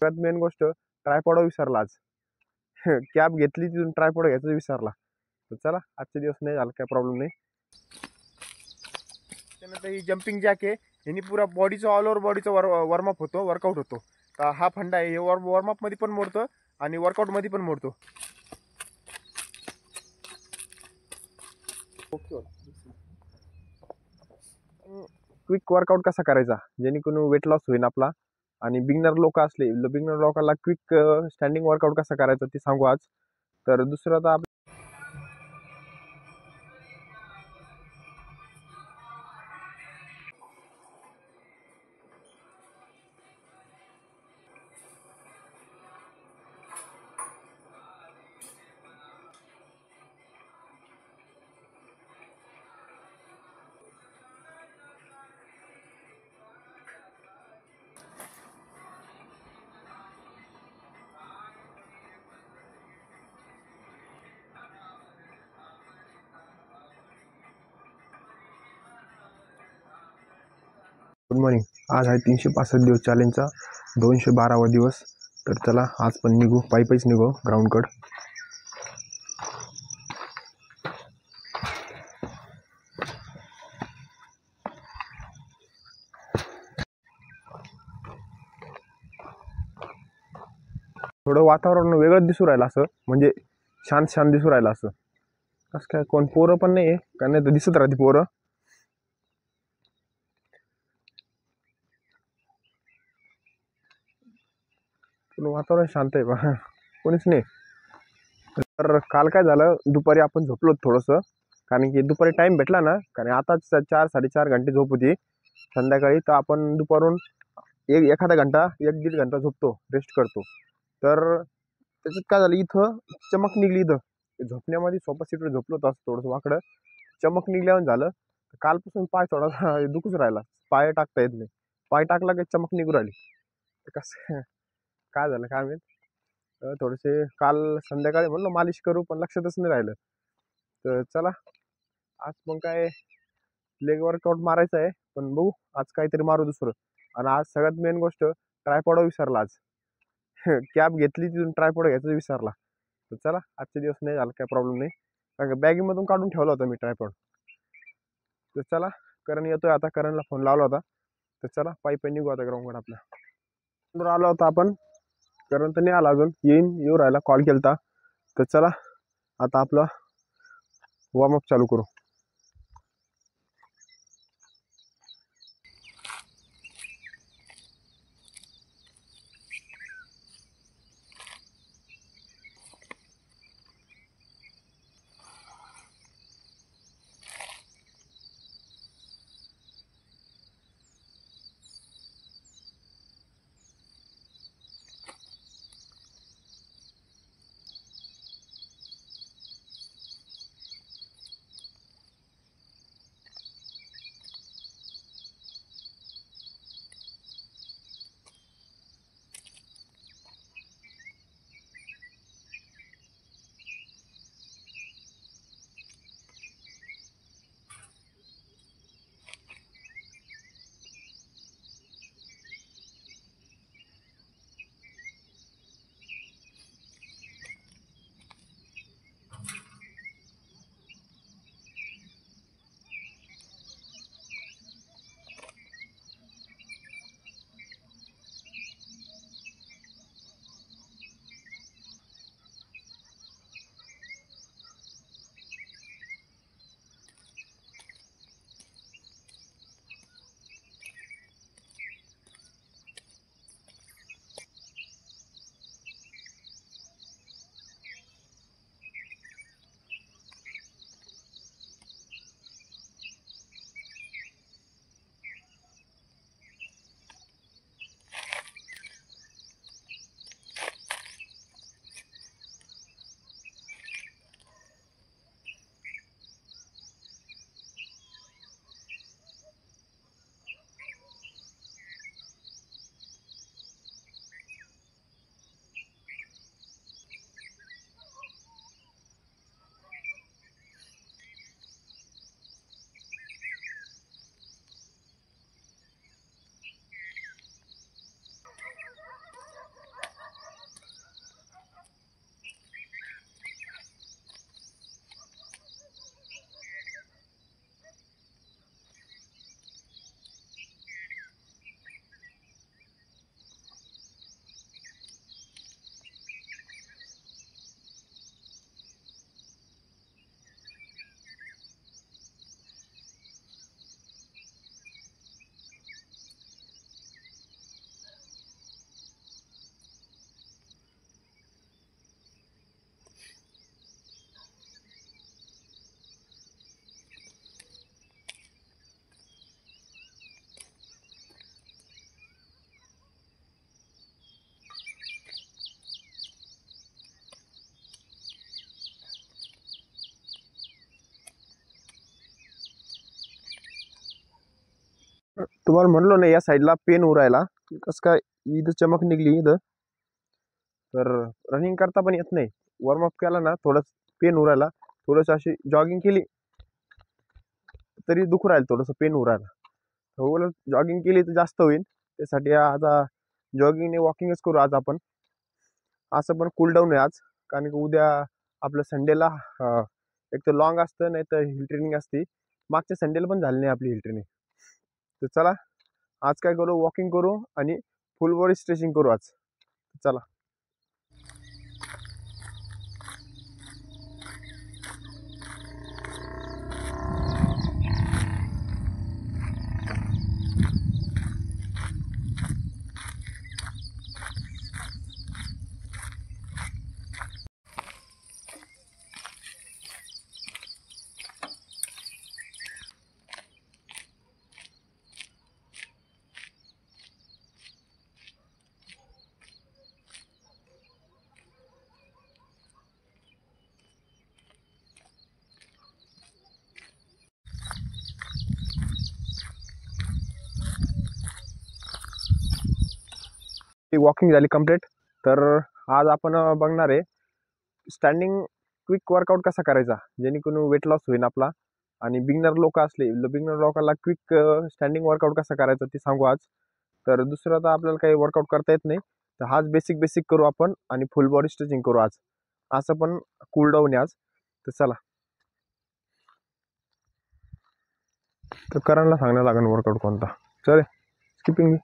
सगळ्यात मेन गोष्ट ट्रायपॉड विसरला आज. कॅब घेतली तिथून ट्रायपॉड घ्यायचं विसरला. तर चला आजचे दिवस नाही झाला, काय प्रॉब्लेम नाही. त्यानंतर ही जम्पिंग जॅक आहे, यांनी पुरा बॉडीचं ऑल ओव्हर बॉडीचं वॉर्मअप होतो, वर्कआउट होतो. तर हा फंडा आहे, हे वॉर्मअप मध्ये पण मोडतं आणि वर्कआउट मध्ये पण मोडतो. क्विक वर्कआउट कसा करायचा जेणेकरून वेट लॉस होईल आपला, आणि बिगनर लोक असले, बिगनर लोकांना क्विक स्टँडिंग वर्कआउट कसा करायचा ते सांगू आज. तर दुसरं तर गुड मॉर्निंग. आज आहे 365 दिवस चॅलेंजचा 212वा दिवस. तर चला आज पण निघू, पायीच निघू ग्राउंडकडं. थोडं वातावरण वेगळंच दिसू राहिलं, असं म्हणजे शांत शांत दिसू राहिलं. असं कसं काय, कोण पोरं पण नाही आहे का, नाही तर दिसत राहते पोरं. पण वातावरण शांत आहे बा, कोणीच नाही. तर काल काय झालं, दुपारी आपण झोपलो थोडंसं, कारण की दुपारी टाइम भेटला ना, कारण आताच 4-4.5 घंटे झोप होती संध्याकाळी. तर आपण दुपारून एखादा घंटा 1-1.5 घंटा झोपतो, रेस्ट करतो. तर त्याच्यात काय झालं, इथं चमक निघली. इथं झोपण्यामध्ये सोफा सीटवर झोपलो होतो असं थोडंसं वाकडं, चमक निघल्यावर झालं. कालपासून पाय थोडासा दुखूच राहिला, पाय टाकता येत नाही. पाय टाकला की चमक निघू राहिली. तर कसं काय झालं काय माहित. थोडेसे काल संध्याकाळी म्हणलं मालिश करू, पण लक्षातच नाही राहिलं. तर चला आज मग काय लेग वर्कआउट मारायचं आहे, पण बघू आज काहीतरी मारू दुसरं. आणि आज सगळ्यात मेन गोष्ट ट्रायपॉड विसरला आज. कॅब घेतली तिथून ट्रायपॉड घ्यायचं विसरला. तर चला आजचे दिवस नाही झाला, काय प्रॉब्लेम नाही, कारण का बॅगीमधून काढून ठेवला होता मी ट्रायपॉड. तर चला करण येतोय आता, करणला फोन लावला होता. तर चला पायी निघू आता ग्राउंडवर. आपल्या आलो होता आपण, करण तर नाही आला अजून, येऊ राहिला, कॉल केलता. तर चला आता आपलं वॉर्मअप चालू करू. तुम्हाला म्हणलो ना या साईडला पेन उरायला कसं काय इथं चमक निघली इथं, तर रनिंग करता पण येत नाही. वॉर्मअप केला ना थोडं पेन उरायला, थोडंसं अशी जॉगिंग केली तरी दुखू राहील, थोडंसं पेन उरायला. हो, जॉगिंग केली तर जास्त होईल. त्यासाठी आता जॉगिंग वॉकिंगच करू आज आपण. असं पण कूल डाऊन आहे आज, कारण की उद्या आपलं संडेला एक तर लॉंग असतं, नाही तर हिल ट्रेनिंग असते. मागच्या संडेला पण झाली नाही आपली हिल ट्रेनिंग. तर चला आज काय करू, वॉकिंग करू आणि फुल बॉडी स्ट्रेचिंग करू आज. चला. वॉकिंग झाली कंप्लीट. तर आज आपण बघणार आहे स्टँडिंग क्विक वर्कआउट कसा करायचा, जेणेकरून वेट लॉस होईल आपला. आणि बिगनर लोक असले, बिगनर लोकांना क्विक स्टँडिंग वर्कआउट कसा करायचा ते सांगू आज. तर दुसरं तर आपल्याला काही वर्कआउट करता येत नाही, तर हाच बेसिक बेसिक करू आपण आणि फुल बॉडी स्ट्रेचिंग करू आज. असं पण कूल डाऊन आहे आज. तर चला, तर करायला सांगण्यात लागेल वर्कआउट कोणता. चल स्किपिंग.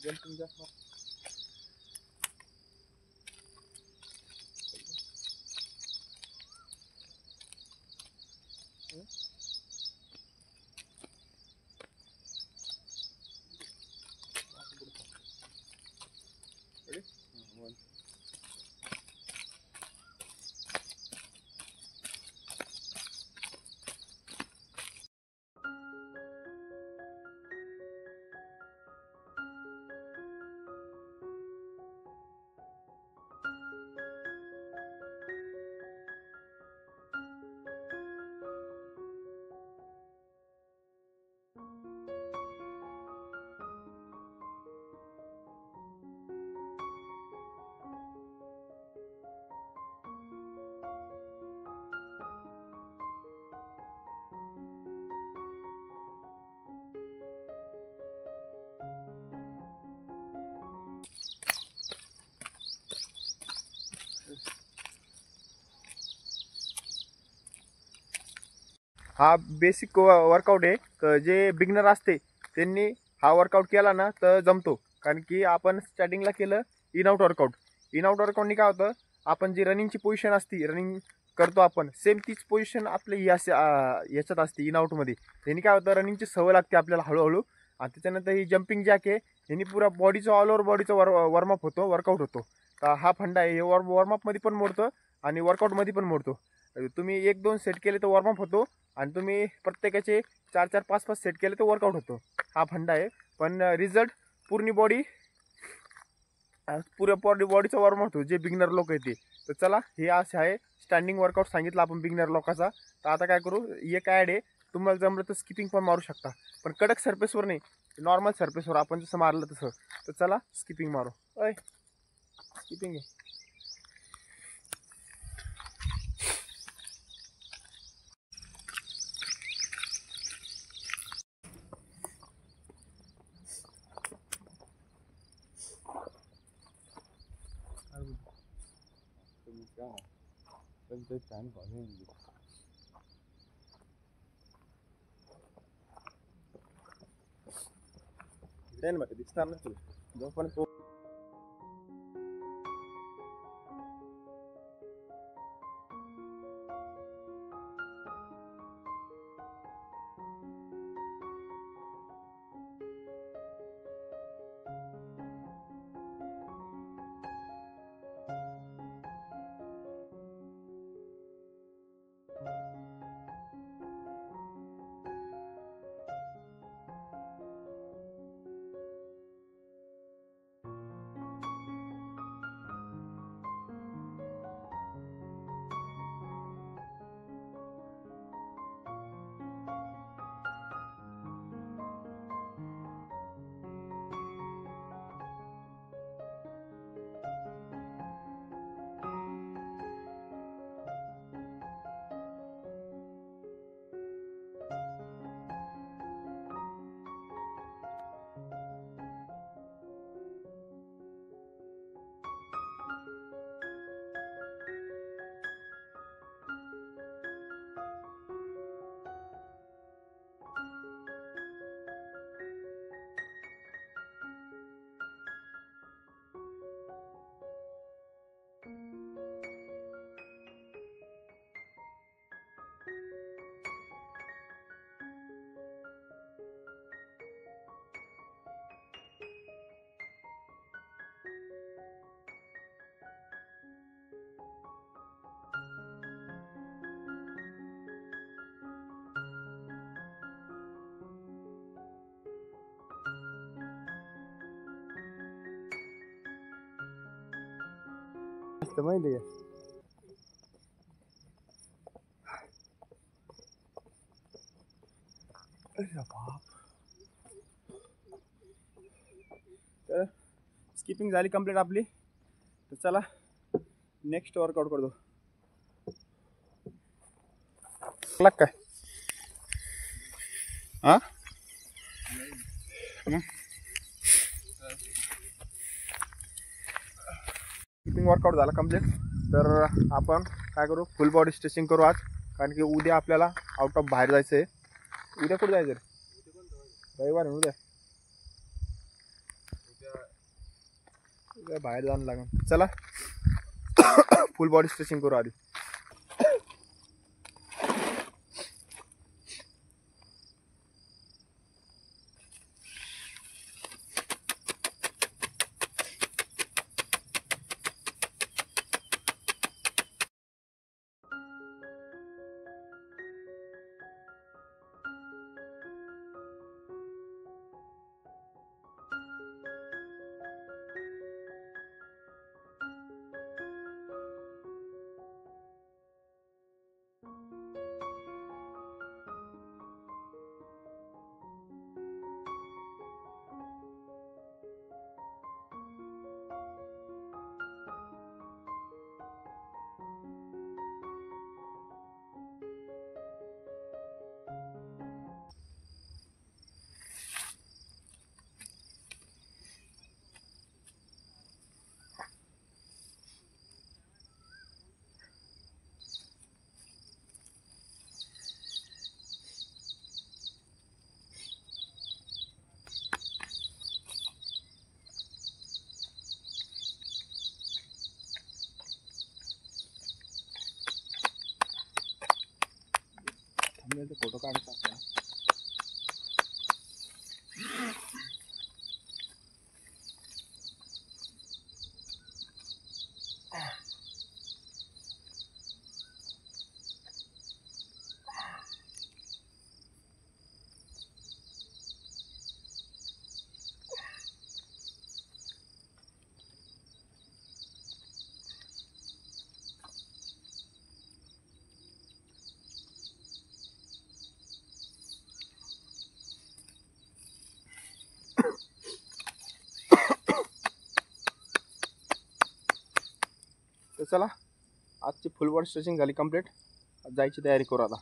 जंपिंग जास्त हा बेसिक वर्कआउट आहे. तर जे बिगनर असते त्यांनी हा वर्कआउट केला ना तर जमतो. कारण की आपण स्टार्टिंगला केलं in out workout. In out वर्कआउटनी काय होतं, आपण जी रनिंगची पोझिशन असते, रनिंग करतो आपण, सेम तीच पोझिशन आपली याच्यात असते इन आउटमध्ये. त्यांनी काय होतं, रनिंगची सवय लागते आपल्याला हळूहळू. आणि त्याच्यानंतर ही जम्पिंग जॅक आहे, ह्यानी पुरा बॉडीचं ऑल ओव्हर बॉडीचं वॉर्मअप होतो, वर्कआउट होतो. तर हा फंडा आहे, हे वॉर्मअपमध्ये पण मोडतं आणि वर्कआउटमध्ये पण मोडतो. तुम्ही 1-2 सेट केले तर वॉर्मअप होतो, आणि तुम्ही प्रत्येकाचे 4-4, 5-5 सेट केले तर वर्कआउट होतो. हा फंडा आहे. पण रिझल्ट पूर्ण बॉडी, पुऱ्या बॉडीचा वॉर्मअप होतो जे बिगनर लोक येते. तर चला, हे असं आहे स्टँडिंग वर्कआउट सांगितलं आपण बिगनर लोकांचा. तर आता काय करू, एक ॲड आहे, तुम्हाला जमलं तर स्किपिंग पण मारू शकता, पण कडक सरफेसवर नाही, नॉर्मल सरफेसवर आपण जसं मारलं तसं. तर चला स्किपिंग मारू. अय स्किपिंग आहे. दिसणार नाही जोपर्यंत माहिती आहे तर स्किपिंग झाली कंप्लीट आपली. तर चला नेक्स्ट वर्कआउट करतो. काय हा स्किपिंग वर्कआउट झाला कंप्लीट. तर आपण काय करू, फुल बॉडी स्ट्रेचिंग करू आज, कारण की उद्या आपल्याला आउट ऑफ बाहेर जायचं आहे. उद्या कुठे जायचं रे? रविवार आहे उद्या. उद्या बाहेर जाणं लागेल. चला फुल बॉडी स्ट्रेचिंग करू आधी. फोटो काढता तर चला आजची फुल बॉडी स्ट्रेचिंग झाली कंप्लीट. जायची तयारी करू आता.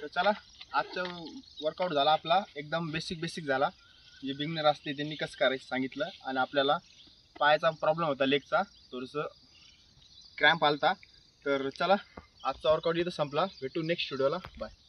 तर चला, आजचा वर्कआउट झाला आपला एकदम बेसिक झाला. जे बिगनर असते त्यांनी कसं करायचं सांगितलं. आणि आपल्याला पायाचा प्रॉब्लेम होता, लेगचा थोडंसं क्रॅम्प आलता. तर चला, आजचा वर्कआउट इथं संपला. भेटू नेक्स्ट व्हिडिओला. बाय.